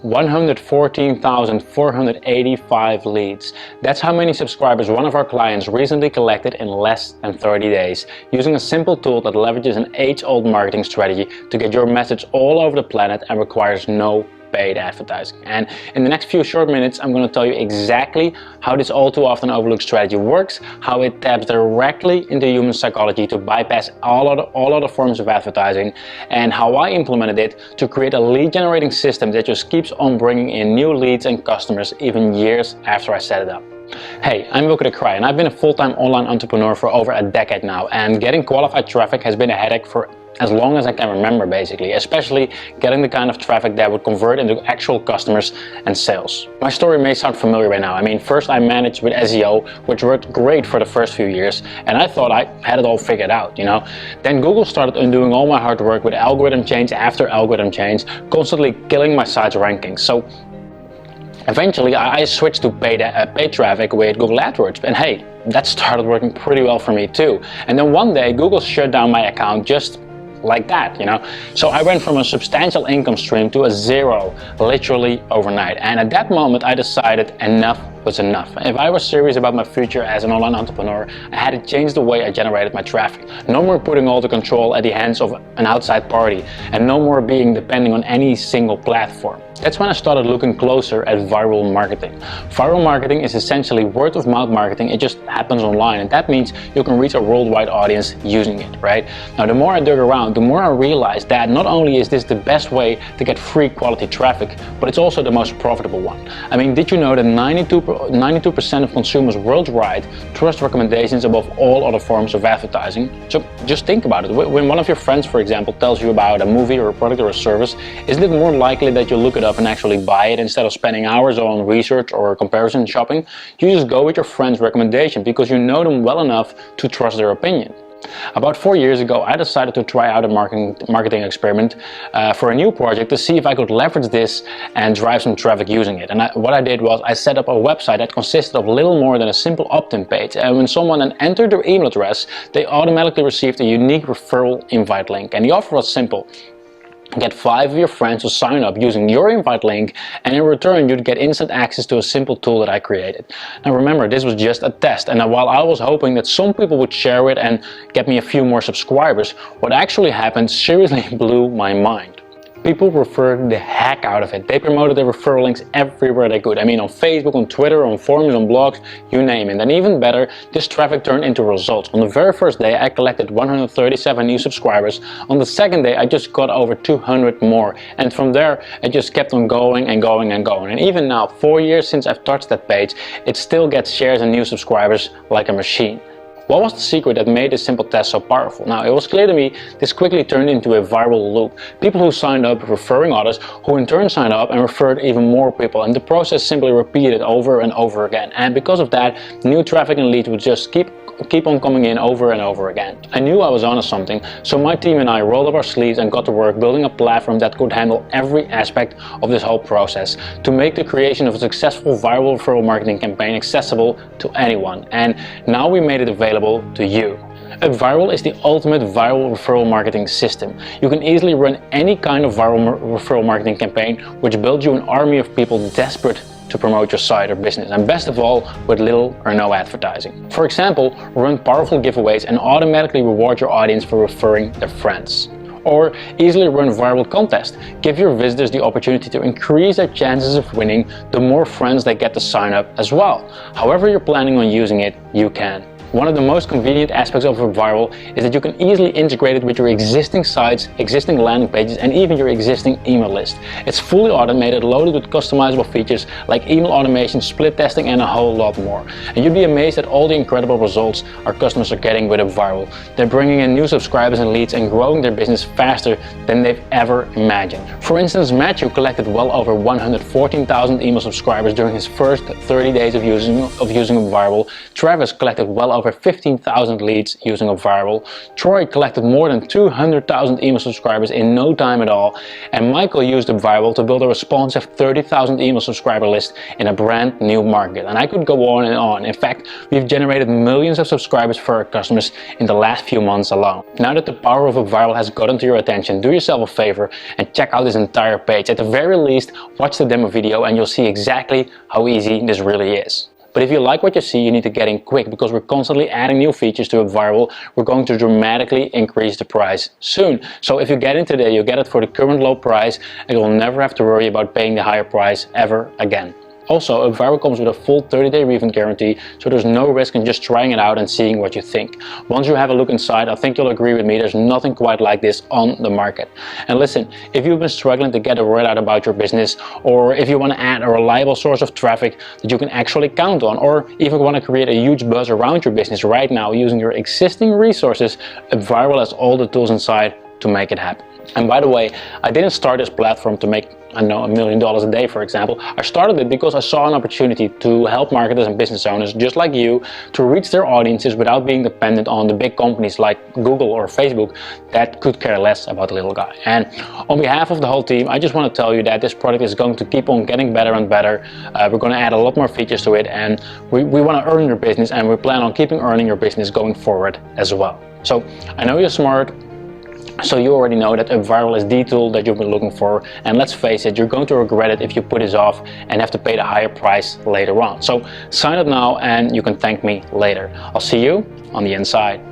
114,485 leads. That's how many subscribers one of our clients recently collected in less than 30 days, using a simple tool that leverages an age-old marketing strategy to get your message all over the planet and requires no paid advertising. And in the next few short minutes, I'm going to tell you exactly how this all too often overlooked strategy works, how it taps directly into human psychology to bypass all other forms of advertising, and how I implemented it to create a lead generating system that just keeps on bringing in new leads and customers even years after I set it up. Hey, I'm Wilco and I've been a full-time online entrepreneur for over a decade now, and getting qualified traffic has been a headache for as long as I can remember, basically, especially getting the kind of traffic that would convert into actual customers and sales. My story may sound familiar by now. I mean, first I managed with SEO, which worked great for the first few years, and I thought I had it all figured out, you know. Then Google started undoing all my hard work with algorithm change after algorithm change, constantly killing my site's rankings. So eventually I switched to paid traffic with Google AdWords, and hey, that started working pretty well for me too. And then one day Google shut down my account just like that, you know. So I went from a substantial income stream to a zero, literally overnight. And at that moment I decided enough was enough. If I was serious about my future as an online entrepreneur, I had to change the way I generated my traffic. No more putting all the control at the hands of an outside party, and no more being depending on any single platform. That's when I started looking closer at viral marketing. Viral marketing is essentially word of mouth marketing. It just happens online, and that means you can reach a worldwide audience using it, right? Now, the more I dug around, the more I realized that not only is this the best way to get free quality traffic, but it's also the most profitable one. I mean, did you know that 92% of consumers worldwide trust recommendations above all other forms of advertising? So just think about it. When one of your friends, for example, tells you about a movie or a product or a service, isn't it more likely that you look it up and actually buy it instead of spending hours on research or comparison shopping? You just go with your friend's recommendation because you know them well enough to trust their opinion. About 4 years ago, I decided to try out a marketing experiment for a new project to see if I could leverage this and drive some traffic using it. And what I did was I set up a website that consisted of little more than a simple opt-in page. And when someone then entered their email address, they automatically received a unique referral invite link. And the offer was simple. Get 5 of your friends to sign up using your invite link, and in return you'd get instant access to a simple tool that I created. Now remember, this was just a test, and while I was hoping that some people would share it and get me a few more subscribers, what actually happened seriously blew my mind. People referred the heck out of it. They promoted their referral links everywhere they could. I mean, on Facebook, on Twitter, on forums, on blogs, you name it. And even better, this traffic turned into results. On the very first day, I collected 137 new subscribers. On the second day, I just got over 200 more. And from there, it just kept on going and going and going. And even now, 4 years since I've touched that page, it still gets shares and new subscribers like a machine. What was the secret that made this simple test so powerful? Now, it was clear to me this quickly turned into a viral loop. People who signed up referring others, who in turn signed up and referred even more people, and the process simply repeated over and over again. And because of that, new traffic and leads would just keep on coming in over and over again. I knew I was onto something, so my team and I rolled up our sleeves and got to work building a platform that could handle every aspect of this whole process to make the creation of a successful viral referral marketing campaign accessible to anyone. And now we made it available to you. UpViral is the ultimate viral referral marketing system. You can easily run any kind of viral referral marketing campaign, which builds you an army of people desperate to promote your site or business, and best of all, with little or no advertising. For example, run powerful giveaways and automatically reward your audience for referring their friends. Or easily run viral contests. Give your visitors the opportunity to increase their chances of winning the more friends they get to sign up as well. However you're planning on using it, you can. One of the most convenient aspects of UpViral is that you can easily integrate it with your existing sites, existing landing pages, and even your existing email list. It's fully automated, loaded with customizable features like email automation, split testing, and a whole lot more. And you'd be amazed at all the incredible results our customers are getting with UpViral. They're bringing in new subscribers and leads and growing their business faster than they've ever imagined. For instance, Matthew collected well over 114,000 email subscribers during his first 30 days of using UpViral. Travis collected well over over 15,000 leads using UpViral. Troy collected more than 200,000 email subscribers in no time at all. And Michael used UpViral to build a responsive 30,000 email subscriber list in a brand new market. And I could go on and on. In fact, we've generated millions of subscribers for our customers in the last few months alone. Now that the power of UpViral has gotten to your attention, do yourself a favor and check out this entire page. At the very least, watch the demo video and you'll see exactly how easy this really is. But if you like what you see, you need to get in quick, because we're constantly adding new features to UpViral. We're going to dramatically increase the price soon. So if you get in today, you'll get it for the current low price and you'll never have to worry about paying the higher price ever again. Also, UpViral comes with a full 30-day refund guarantee, so there's no risk in just trying it out and seeing what you think. Once you have a look inside, I think you'll agree with me, there's nothing quite like this on the market. And listen, if you've been struggling to get the word out about your business, or if you want to add a reliable source of traffic that you can actually count on, or even want to create a huge buzz around your business right now using your existing resources, UpViral has all the tools inside to make it happen. And by the way, I didn't start this platform to make, I know, $1 million a day, for example. I started it because I saw an opportunity to help marketers and business owners just like you to reach their audiences without being dependent on the big companies like Google or Facebook that could care less about the little guy. And on behalf of the whole team, I just want to tell you that this product is going to keep on getting better and better. We're going to add a lot more features to it, and we want to earn your business, and we plan on keeping earning your business going forward as well. So I know you're smart. So you already know that UpViral is the tool that you've been looking for, and let's face it, you're going to regret it if you put this off and have to pay the higher price later on. So sign up now and you can thank me later. I'll see you on the inside.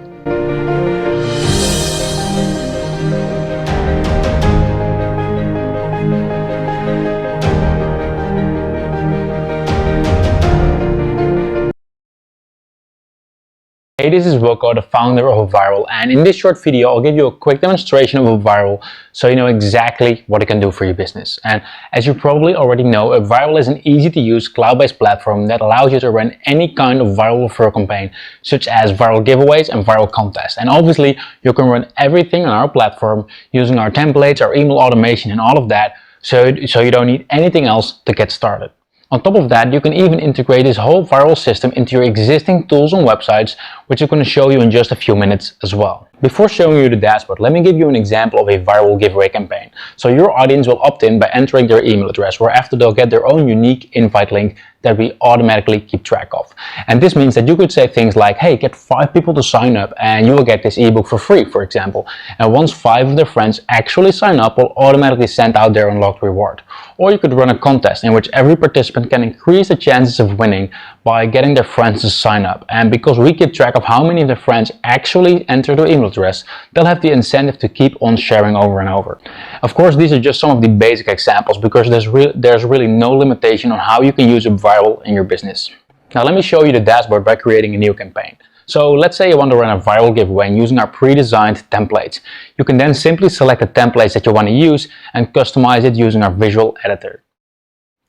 Hey, this is Wilco, the founder of UpViral, and in this short video I'll give you a quick demonstration of UpViral so you know exactly what it can do for your business. And as you probably already know, UpViral is an easy to use cloud-based platform that allows you to run any kind of viral referral campaign, such as viral giveaways and viral contests. And obviously you can run everything on our platform using our templates, our email automation and all of that, so you don't need anything else to get started. On top of that, you can even integrate this whole viral system into your existing tools and websites, which I'm going to show you in just a few minutes as well. Before showing you the dashboard, let me give you an example of a viral giveaway campaign. So your audience will opt in by entering their email address, whereafter they'll get their own unique invite link that we automatically keep track of. And this means that you could say things like, hey, get 5 people to sign up and you will get this ebook for free, for example. And once 5 of their friends actually sign up, we'll automatically send out their unlocked reward. Or you could run a contest in which every participant can increase the chances of winning by getting their friends to sign up. And because we keep track of how many of their friends actually enter their email address, they'll have the incentive to keep on sharing over and over. Of course, these are just some of the basic examples, because there's really no limitation on how you can use UpViral in your business. Now let me show you the dashboard by creating a new campaign. So let's say you want to run a viral giveaway and using our pre-designed templates. You can then simply select the templates that you want to use and customize it using our visual editor.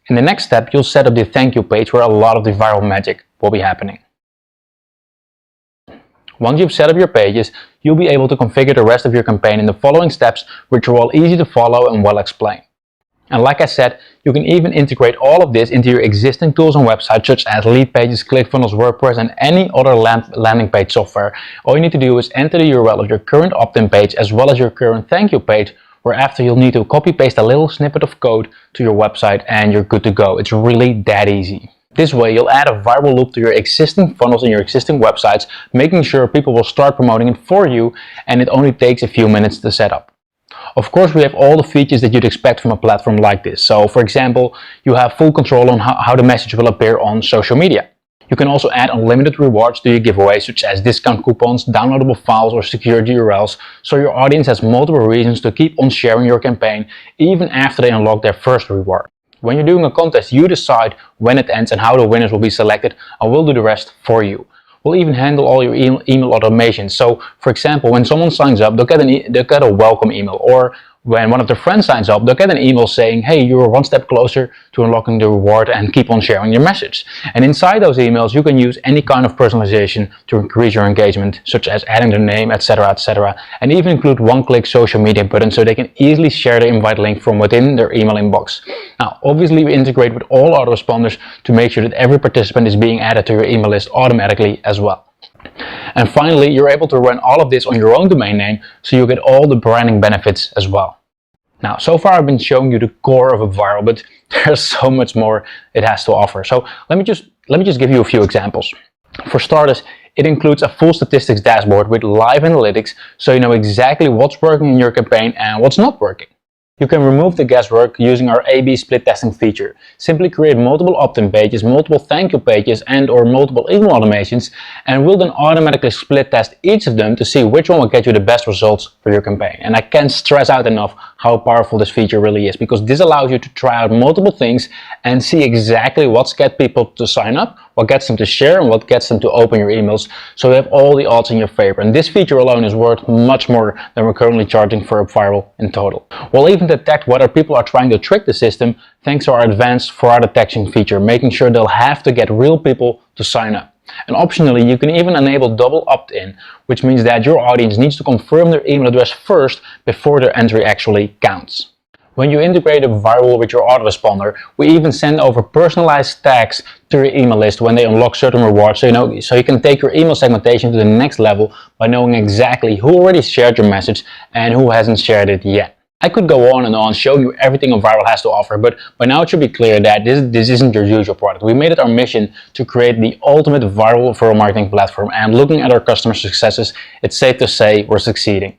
In the next step, you'll set up the thank you page where a lot of the viral magic will be happening. Once you've set up your pages, you'll be able to configure the rest of your campaign in the following steps, which are all easy to follow and well explained. And like I said, you can even integrate all of this into your existing tools and websites, such as Leadpages, ClickFunnels, WordPress, and any other landing page software. All you need to do is enter the URL of your current opt-in page as well as your current thank you page, whereafter you'll need to copy paste a little snippet of code to your website and you're good to go. It's really that easy. This way you'll add a viral loop to your existing funnels and your existing websites, making sure people will start promoting it for you, and it only takes a few minutes to set up. Of course, we have all the features that you'd expect from a platform like this. So for example, you have full control on how the message will appear on social media. You can also add unlimited rewards to your giveaways, such as discount coupons, downloadable files, or secured URLs, so your audience has multiple reasons to keep on sharing your campaign even after they unlock their first reward. When you're doing a contest, you decide when it ends and how the winners will be selected, and we'll do the rest for you. We'll even handle all your email automation. So for example, when someone signs up, they'll get a welcome email, or when one of their friends signs up, they'll get an email saying, hey, you're one step closer to unlocking the reward, and keep on sharing your message. And inside those emails, you can use any kind of personalization to increase your engagement, such as adding their name, etc., and even include one-click social media buttons so they can easily share the invite link from within their email inbox. Now, obviously, we integrate with all autoresponders to make sure that every participant is being added to your email list automatically as well. And finally, you're able to run all of this on your own domain name, so you get all the branding benefits as well. Now, so far I've been showing you the core of UpViral, but there's so much more it has to offer. So let me just give you a few examples. For starters, it includes a full statistics dashboard with live analytics, so you know exactly what's working in your campaign and what's not working. You can remove the guesswork using our A/B split testing feature. Simply create multiple opt-in pages, multiple thank you pages and or multiple email automations, and we'll then automatically split test each of them to see which one will get you the best results for your campaign. And I can't stress out enough how powerful this feature really is, because this allows you to try out multiple things and see exactly what's get people to sign up, what gets them to share, and what gets them to open your emails, so you have all the odds in your favor. And this feature alone is worth much more than we're currently charging for UpViral in total. We'll even detect whether people are trying to trick the system thanks to our advanced fraud detection feature, making sure they'll have to get real people to sign up. And optionally, you can even enable double opt-in, which means that your audience needs to confirm their email address first before their entry actually counts. When you integrate UpViral with your autoresponder, we even send over personalized tags to your email list when they unlock certain rewards, so you can take your email segmentation to the next level by knowing exactly who already shared your message and who hasn't shared it yet. I could go on and on showing you everything UpViral has to offer, but by now it should be clear that this isn't your usual product. We made it our mission to create the ultimate viral referral marketing platform, and looking at our customer successes, it's safe to say we're succeeding.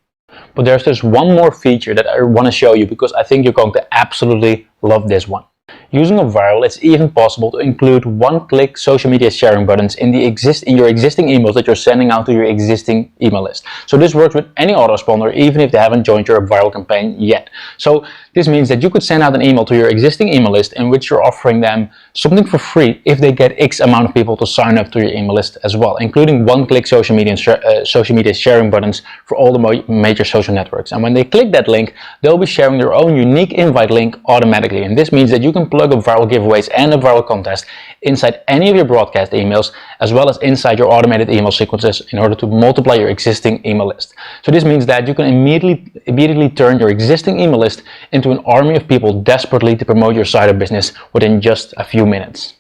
But there's just one more feature that I want to show you, because I think you're going to absolutely love this one. Using UpViral, it's even possible to include one-click social media sharing buttons in your existing emails that you're sending out to your existing email list. So this works with any autoresponder, even if they haven't joined your UpViral campaign yet. So this means that you could send out an email to your existing email list in which you're offering them something for free if they get X amount of people to sign up to your email list as well, including one-click social media sharing buttons for all the major social networks. And when they click that link, they'll be sharing their own unique invite link automatically. And this means that you can plug UpViral giveaways and UpViral contests inside any of your broadcast emails, as well as inside your automated email sequences, in order to multiply your existing email list. So this means that you can immediately turn your existing email list into an army of people desperately to promote your side of business within just a few minutes.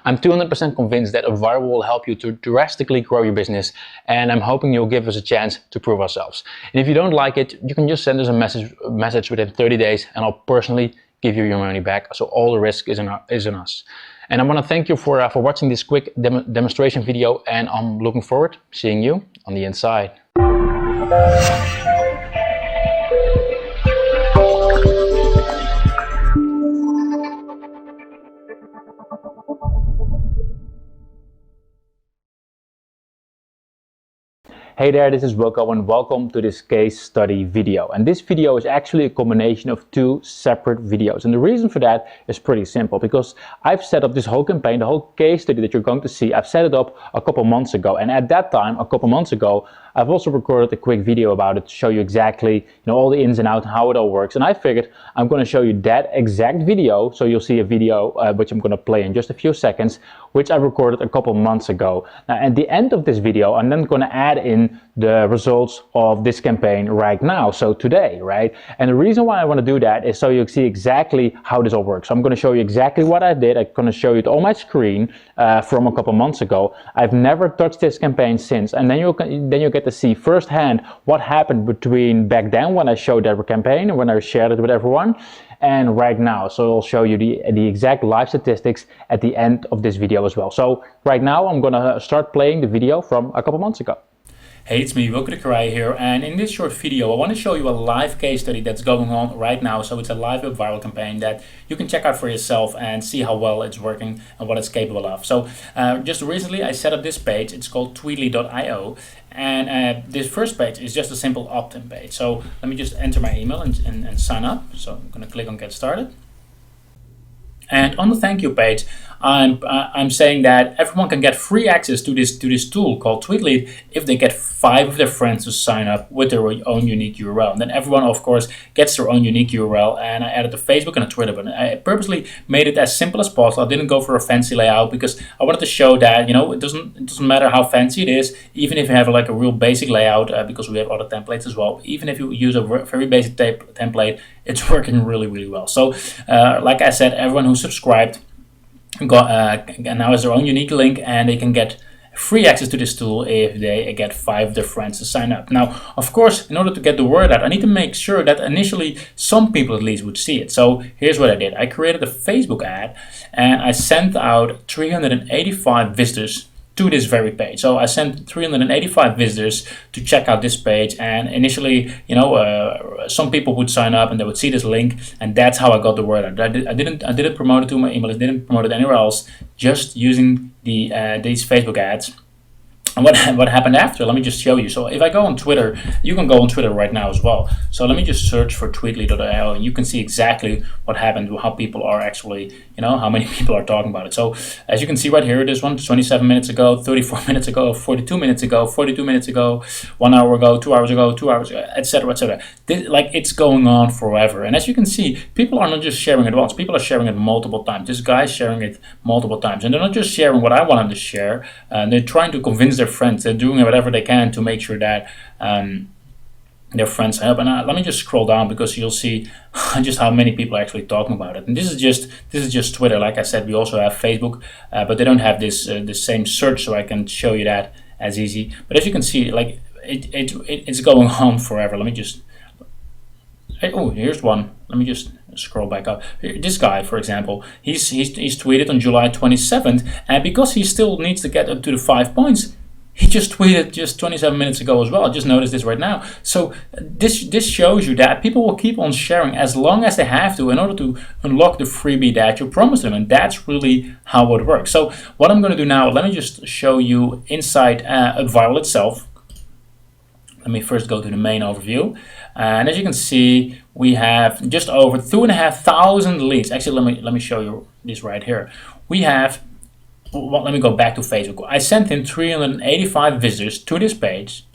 I'm 200% convinced that UpViral will help you to drastically grow your business, and I'm hoping you'll give us a chance to prove ourselves. And if you don't like it, you can just send us a message within 30 days and I'll personally give you your money back, so all the risk is on us. And I want to thank you for watching this quick demonstration video, and I'm looking forward to seeing you on the inside. Hey there, this is Wilco and welcome to this case study video. And this video is actually a combination of two separate videos. And the reason for that is pretty simple, because I've set up this whole campaign, the whole case study that you're going to see, I've set it up a couple months ago. And at that time, a couple months ago, I've also recorded a quick video about it to show you exactly, all the ins and outs and how it all works. And I figured I'm going to show you that exact video. So you'll see a video which I'm going to play in just a few seconds, which I recorded a couple months ago. Now at the end of this video, I'm then going to add in the results of this campaign right now, so today, right? And the reason why I want to do that is so you see exactly how this all works. So I'm going to show you exactly what I did. I'm going to show you it on my screen from a couple months ago. I've never touched this campaign since, and then you get to see firsthand what happened between back then when I showed that campaign and when I shared it with everyone, and right now. So I'll show you the exact live statistics at the end of this video as well. So right now I'm going to start playing the video from a couple months ago. Hey, it's me, Wilco here, and in this short video I want to show you a live case study that's going on right now. So it's a live UpViral campaign that you can check out for yourself and see how well it's working and what it's capable of. So just recently I set up this page. It's called tweetly.io, and this first page is just a simple opt-in page. So let me just enter my email and sign up. So I'm going to click on get started. And on the thank you page, I'm saying that everyone can get free access to this tool called Tweetly if they get 5 of their friends to sign up with their own unique URL. And then everyone, of course, gets their own unique URL. And I added a Facebook and a Twitter button. I purposely made it as simple as possible. I didn't go for a fancy layout because I wanted to show that it doesn't matter how fancy it is, even if you have like a real basic layout, because we have other templates as well. Even if you use a very basic template, it's working really, really well. So like I said, everyone who subscribed now has their own unique link, and they can get free access to this tool if they get 5 of their friends to sign up. Now, of course, in order to get the word out, I need to make sure that initially some people at least would see it. So here's what I did. I created a Facebook ad and I sent out 385 visitors to this very page. So I sent 385 visitors to check out this page, and initially, some people would sign up and they would see this link, and that's how I got the word out. I didn't promote it to my email. I didn't promote it anywhere else. Just using these Facebook ads. And what happened after? Let me just show you. So if I go on Twitter, you can go on Twitter right now as well. So let me just search for tweetly.io, and you can see exactly what happened, how people are actually, how many people are talking about it. So as you can see right here, this one, 27 minutes ago, 34 minutes ago, 42 minutes ago, 42 minutes ago, 1 hour ago, 2 hours ago, 2 hours ago, etc., etc. Like, it's going on forever. And as you can see, people are not just sharing it once. People are sharing it multiple times. This guy's sharing it multiple times, and they're not just sharing what I want them to share. They're trying to convince their friends. They're doing whatever they can to make sure that their friends help. And let me just scroll down, because you'll see just how many people are actually talking about it. And this is just Twitter. Like I said, we also have Facebook, but they don't have this the same search, so I can show you that as easy. But as you can see, like, it's going on forever. Let me just. Oh, here's one. Let me just scroll back up. This guy, for example, he's tweeted on July 27th, and because he still needs to get up to the 5 points, he just tweeted just 27 minutes ago as well. I just noticed this right now. So this shows you that people will keep on sharing as long as they have to in order to unlock the freebie that you promised them, and that's really how it works. So what I'm going to do now, let me just show you inside UpViral itself. Let me first go to the main overview. And as you can see, we have just over 2,500 leads. Actually, let me show you this right here. We have, well, let me go back to Facebook. I sent in 385 visitors to this page.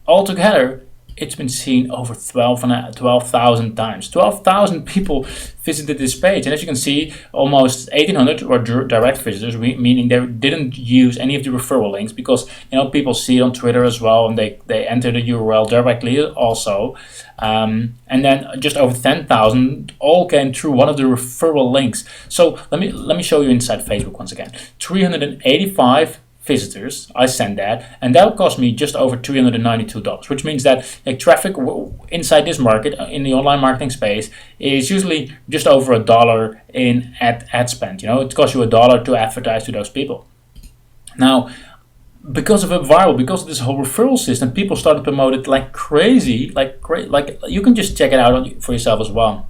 Altogether, it's been seen over 12,000 times. 12,000 people visited this page, and as you can see, almost 1,800 were direct visitors, meaning they didn't use any of the referral links, because people see it on Twitter as well, and they enter the URL directly also. And then just over 10,000 all came through one of the referral links. So let me show you inside Facebook once again. 385 visitors, I sent that, and that cost me just over $392, which means that traffic inside this market, in the online marketing space, is usually just over $1 in ad spend. It costs you $1 to advertise to those people. Now, because of UpViral, because of this whole referral system, people started to promote it like crazy, like you can just check it out for yourself as well.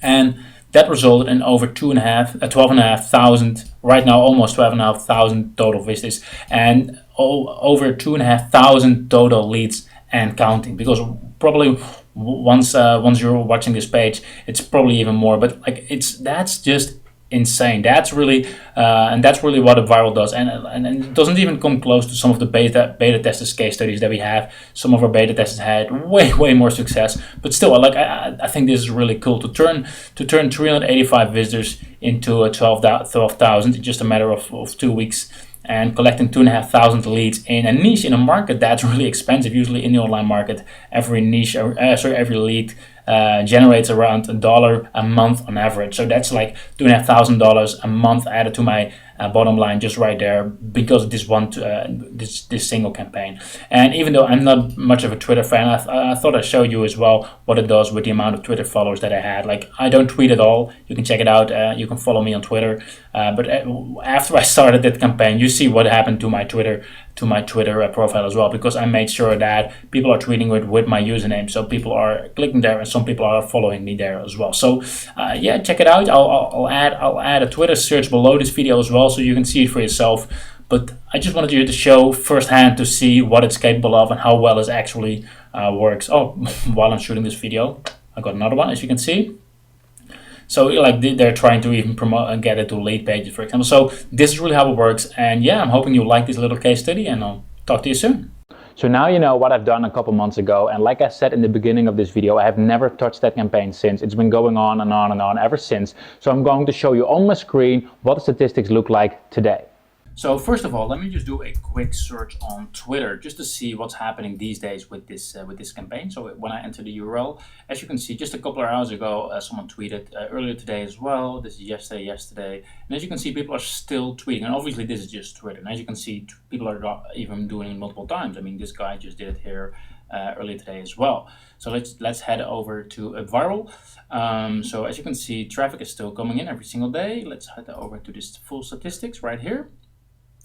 And that resulted in over 12,500, right now almost 12,500 total visitors, and over 2,500 total leads and counting. Because probably once you're watching this page, it's probably even more. But that's just insane. That's really and that's really what UpViral does, and it doesn't even come close to some of the beta testers case studies that we have. Some of our beta testers had way more success, but still, I think this is really cool to turn 385 visitors into 12,000 in just a matter of 2 weeks, and collecting 2,500 leads in a niche, in a market that's really expensive. Usually in the online market, every lead generates around $1 a month on average. So that's like $2,500 a month added to my bottom line just right there, because of this single campaign. And even though I'm not much of a Twitter fan, I thought I'd show you as well what it does with the amount of Twitter followers that I had. Like, I don't tweet at all. You can check it out. You can follow me on Twitter. But after I started that campaign, you see what happened to my Twitter profile as well, because I made sure that people are tweeting with my username, so people are clicking there, and some people are following me there as well. So yeah, check it out. I'll add a Twitter search below this video as well, so you can see it for yourself. But I just wanted you to show firsthand to see what it's capable of and how well it actually works. Oh, while I'm shooting this video, I got another one, as you can see. So they're trying to even promote and get it to lead pages, for example. So this is really how it works. And yeah, I'm hoping you like this little case study, and I'll talk to you soon. So now you know what I've done a couple months ago, and like I said in the beginning of this video, I have never touched that campaign since. It's been going on and on and on ever since. So I'm going to show you on my screen what the statistics look like today. So first of all, let me just do a quick search on Twitter just to see what's happening these days with this campaign. So when I enter the URL, as you can see, just a couple of hours ago, someone tweeted earlier today as well. This is yesterday, and as you can see, people are still tweeting. And obviously, this is just Twitter. And as you can see, people are even doing it multiple times. I mean, this guy just did it here earlier today as well. So let's head over to UpViral. So as you can see, traffic is still coming in every single day. Let's head over to this full statistics right here.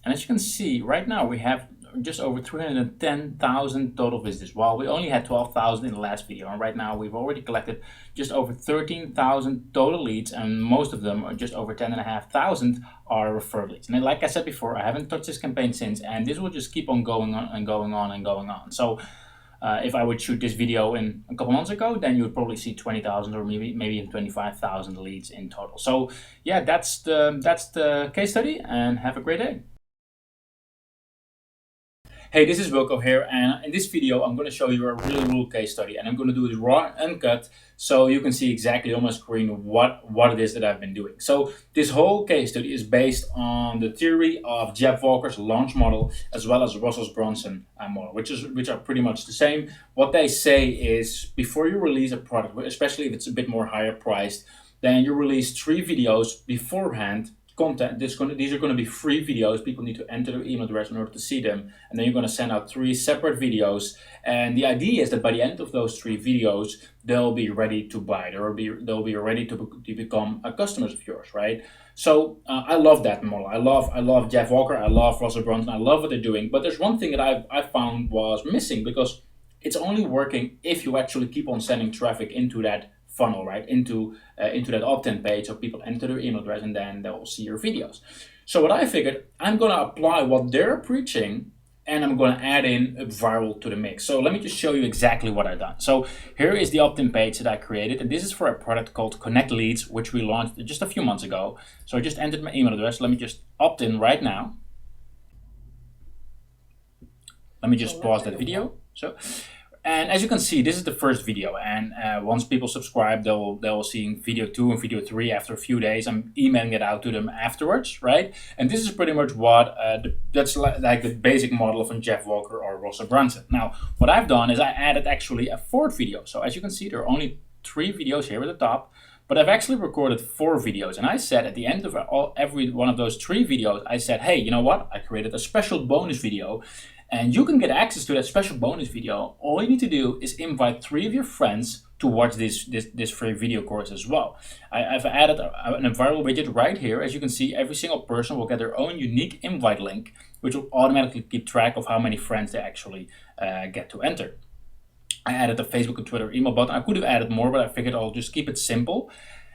And as you can see, right now we have just over 310,000 total visitors, while we only had 12,000 in the last video. And right now we've already collected just over 13,000 total leads, and most of them, are just over 10,500, are referred leads. And like I said before, I haven't touched this campaign since, and this will just keep on going on and going on and going on. So if I would shoot this video in a couple months ago, then you would probably see 20,000 or maybe even 25,000 leads in total. So yeah, that's the case study, and have a great day. Hey, this is Wilco here, and in this video I'm going to show you a real case study, and I'm going to do it raw and uncut so you can see exactly on my screen what it is that I've been doing. So this whole case study is based on the theory of Jeff Walker's launch model as well as Russell Brunson model, which are pretty much the same. What they say is before you release a product, especially if it's a bit more higher priced, then you release 3 videos beforehand. Content. These are going to be free videos. People need to enter their email address in order to see them, and then you're going to send out 3 separate videos. And the idea is that by the end of those 3 videos, they'll be ready to buy. They'll be ready to become customers of yours, right? So I love that model. I love Jeff Walker. I love Russell Brunson. I love what they're doing. But there's one thing that I found was missing, because it's only working if you actually keep on sending traffic into that funnel, right, into that opt-in page, so people enter their email address and then they'll see your videos. So what I figured, I'm going to apply what they're preaching, and I'm going to add in UpViral to the mix. So let me just show you exactly what I've done. So here is the opt-in page that I created, and this is for a product called Connect Leads, which we launched just a few months ago. So I just entered my email address. Let me just opt in right now. Let me just pause that video. And as you can see, this is the first video, and once people subscribe, they'll see video 2 and video 3 after a few days. I'm emailing it out to them afterwards, right? And this is pretty much what that's like the basic model from Jeff Walker or Russell Brunson. Now, what I've done is I added actually a 4th video. So as you can see, there are only 3 videos here at the top, but I've actually recorded 4 videos. And I said at the end of every one of those 3 videos, I said, hey, you know what? I created a special bonus video. And you can get access to that special bonus video. All you need to do is invite 3 of your friends to watch this free video course as well. I've added an UpViral widget right here. As you can see, every single person will get their own unique invite link, which will automatically keep track of how many friends they actually get to enter. I added a Facebook and Twitter email button. I could have added more, but I figured I'll just keep it simple.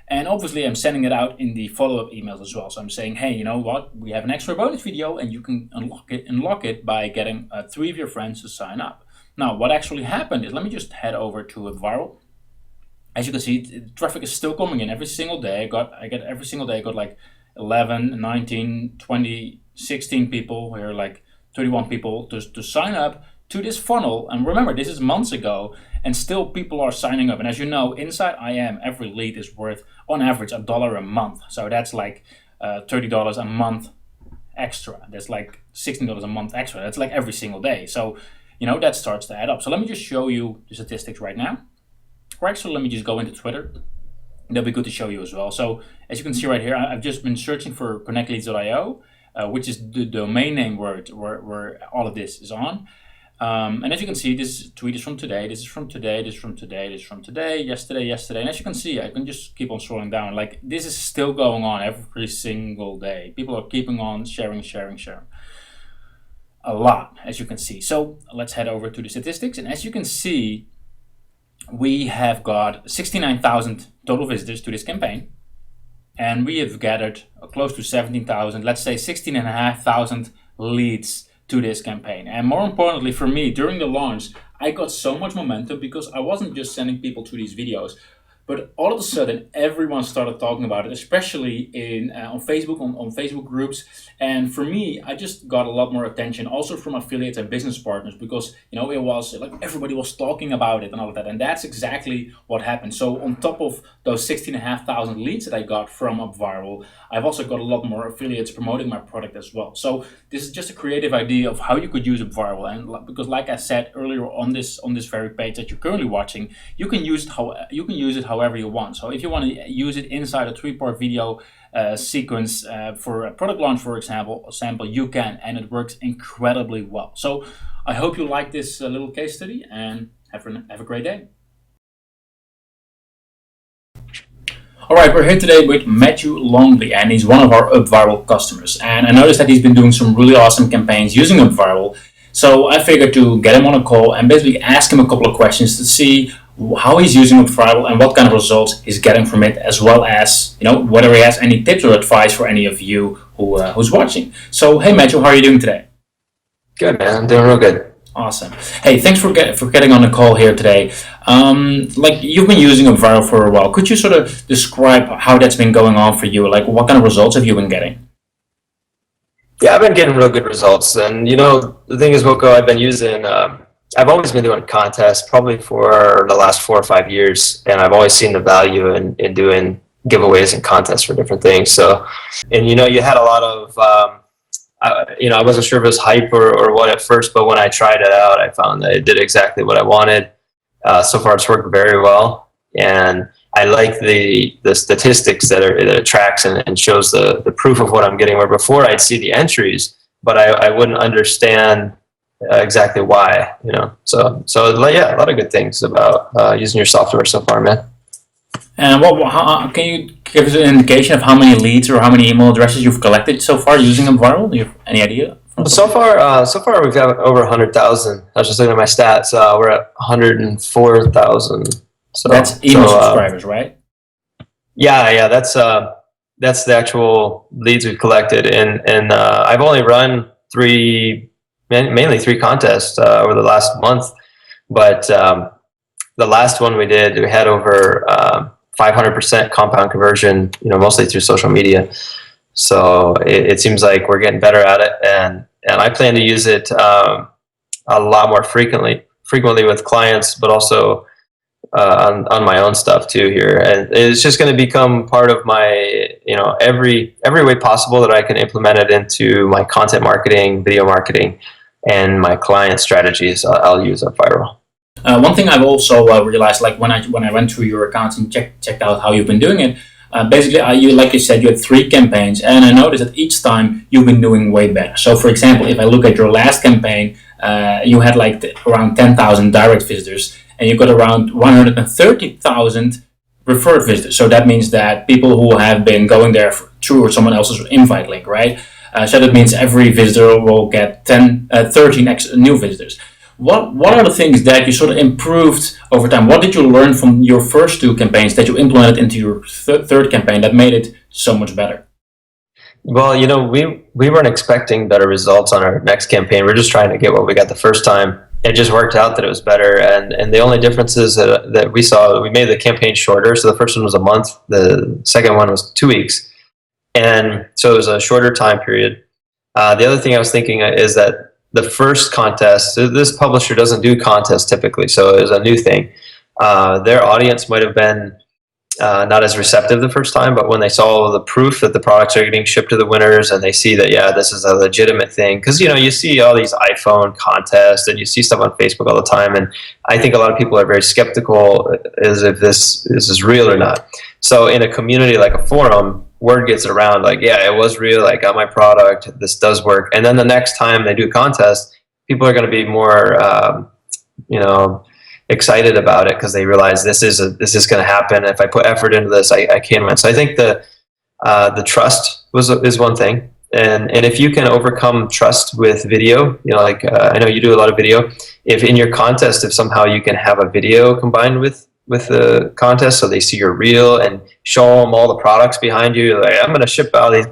And obviously I'm sending it out in the follow-up emails as well. So I'm saying, hey, you know what? We have an extra bonus video, and you can unlock it by getting 3 of your friends to sign up. Now, what actually happened is, let me just head over to UpViral. As you can see, traffic is still coming in every single day. I get every single day, I got like 11, 19, 20, 16 people, here like 31 people to sign up to this funnel. And remember, this is months ago, and still people are signing up. And as you know, inside IM, every lead is worth on average $1 a month. So that's like $30 a month extra. That's like $16 a month extra. That's like every single day. So, you know, that starts to add up. So let me just show you the statistics right now. Or actually, let me just go into Twitter. That'll be good to show you as well. So as you can see right here, I've just been searching for connectleads.io, which is the domain name where all of this is on. And as you can see, this tweet is from today, this is from today, this is from today, this is from today, yesterday. And as you can see, I can just keep on scrolling down. Like, this is still going on every single day. People are keeping on sharing. A lot, as you can see. So let's head over to the statistics. And as you can see, we have got 69,000 total visitors to this campaign. And we have gathered close to 17,000, let's say 16,500 leads to this campaign. And more importantly for me, during the launch, I got so much momentum because I wasn't just sending people to these videos. But all of a sudden, everyone started talking about it, especially in on Facebook, on Facebook groups. And for me, I just got a lot more attention, also from affiliates and business partners, because it was like everybody was talking about it and all of that. And that's exactly what happened. So on top of those 16,500 leads that I got from UpViral, I've also got a lot more affiliates promoting my product as well. So this is just a creative idea of how you could use UpViral, and because like I said earlier on this very page that you're currently watching, you can use it however you want. So if you want to use it inside a 3-part video sequence for a product launch, for example, you can, and it works incredibly well. So I hope you like this little case study, and have a great day. All right, we're here today with Matthew Longley, and he's one of our UpViral customers. And I noticed that he's been doing some really awesome campaigns using UpViral. So I figured to get him on a call and basically ask him a couple of questions to see how he's using UpViral and what kind of results he's getting from it, as well as whether he has any tips or advice for any of you who's watching. So hey Matthew, how are you doing today? Good, man. I'm doing real good. Awesome. Hey, thanks for getting on the call here today. Like, you've been using UpViral for a while. Could you sort of describe how that's been going on for you? Like, what kind of results have you been getting? Yeah, I've been getting real good results. And, the thing is, Wilco, I've been using, I've always been doing contests probably for the last 4 or 5 years. And I've always seen the value in doing giveaways and contests for different things. So, and, you had a lot of, I wasn't sure if it was hype or what at first, but when I tried it out, I found that it did exactly what I wanted. So far, it's worked very well. And I like the statistics that it tracks and shows the proof of what I'm getting, where before I'd see the entries, but I wouldn't understand exactly why, So yeah, a lot of good things about using your software so far, man. And how can you give us an indication of how many leads or how many email addresses you've collected so far using UpViral? Do you have any idea? So far we've got over 100,000. I was just looking at my stats. We're at 104,000. So that's email subscribers, right? Yeah. That's the actual leads we've collected, and I've only run mainly three contests over the last month, but the last one we did, we had over 500% compound conversion, mostly through social media. So it seems like we're getting better at it, and I plan to use it a lot more frequently with clients, but also on my own stuff too here. And it's just going to become part of my, every way possible that I can implement it into my content marketing, video marketing, and my client strategies. I'll use UpViral. One thing I've also realized, like when I went through your accounts and checked out how you've been doing it, basically, like you said, you had 3 campaigns, and I noticed that each time you've been doing way better. So, for example, if I look at your last campaign, you had around 10,000 direct visitors, and you got around 130,000 referred visitors. So that means that people who have been going there through someone else's invite link, right? So that means every visitor will get 13 new visitors. What are the things that you sort of improved over time? What did you learn from your first 2 campaigns that you implemented into your third campaign that made it so much better? Well, we weren't expecting better results on our next campaign. We're just trying to get what we got the first time. It just worked out that it was better. And the only differences that we saw, we made the campaign shorter. So the first one was a month. The second one was 2 weeks. And so it was a shorter time period. The other thing I was thinking is that the first contest, this publisher doesn't do contests typically, so it was a new thing. Their audience might have been not as receptive the first time, but when they saw the proof that the products are getting shipped to the winners, and they see that, yeah, this is a legitimate thing, because you see all these iPhone contests and you see stuff on Facebook all the time, and I think a lot of people are very skeptical as if this is real or not. So in a community like a forum, word gets around like, yeah, it was real, I got my product, this does work. And then the next time they do a contest, people are going to be more excited about it, because they realize this is going to happen. If I put effort into this, I can win. So I think the trust is one thing, and if you can overcome trust with video, I know you do a lot of video. If in your contest, if somehow you can have a video combined with the contest, so they see you're real, and show them all the products behind you, like, I'm going to ship out these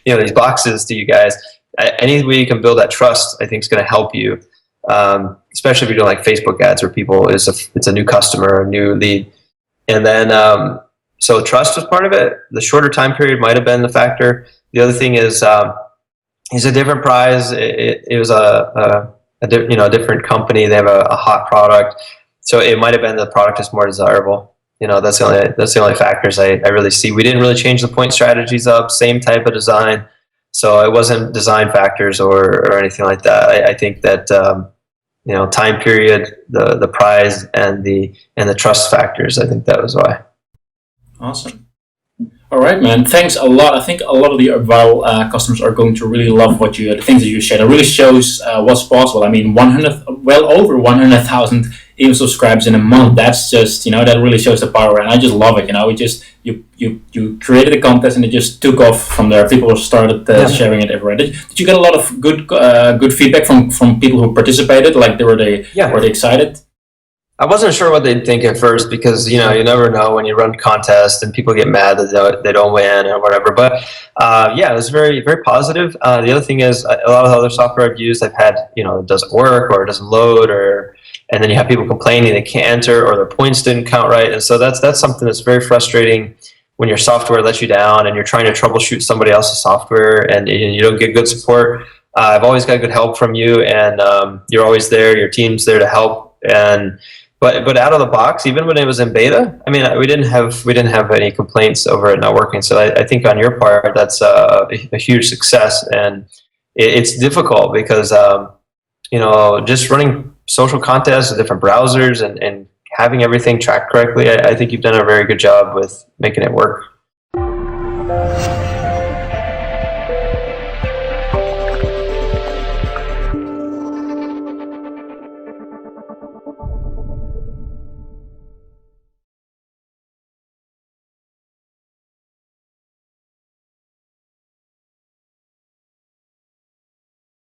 these boxes to you guys. Any way you can build that trust, I think, is going to help you. Especially if you're doing like Facebook ads, where it's a new customer, a new lead. And then, so trust was part of it. The shorter time period might have been the factor. The other thing is, it's a different prize. It was a different company. They have a hot product, so it might have been the product is more desirable. That's the only factors I really see. We didn't really change the point strategies up. Same type of design, so it wasn't design factors or anything like that. I think that time period, the prize, and the trust factors. I think that was why. Awesome. All right, man. Thanks a lot. I think a lot of the UpViral customers are going to really love the things that you shared. It really shows what's possible. I mean, well over 100,000 email subscribers in a month. That's just, that really shows the power, and I just love it. You created a contest and it just took off from there. People started sharing it everywhere. Did you get a lot of good feedback from people who participated? Like, were they excited? I wasn't sure what they'd think at first, because you never know when you run contests and people get mad that they don't win or whatever. But it was very, very positive. The other thing is, a lot of the other software I've used, I've had it doesn't work or it doesn't load, and then you have people complaining they can't enter or their points didn't count right. And so that's something that's very frustrating when your software lets you down and you're trying to troubleshoot somebody else's software and you don't get good support. I've always got good help from you, and you're always there. Your team's there to help. But out of the box, even when it was in beta, I mean, we didn't have any complaints over it not working. So I think on your part, that's a huge success, and it's difficult because just running social contests with different browsers and having everything tracked correctly. I think you've done a very good job with making it work.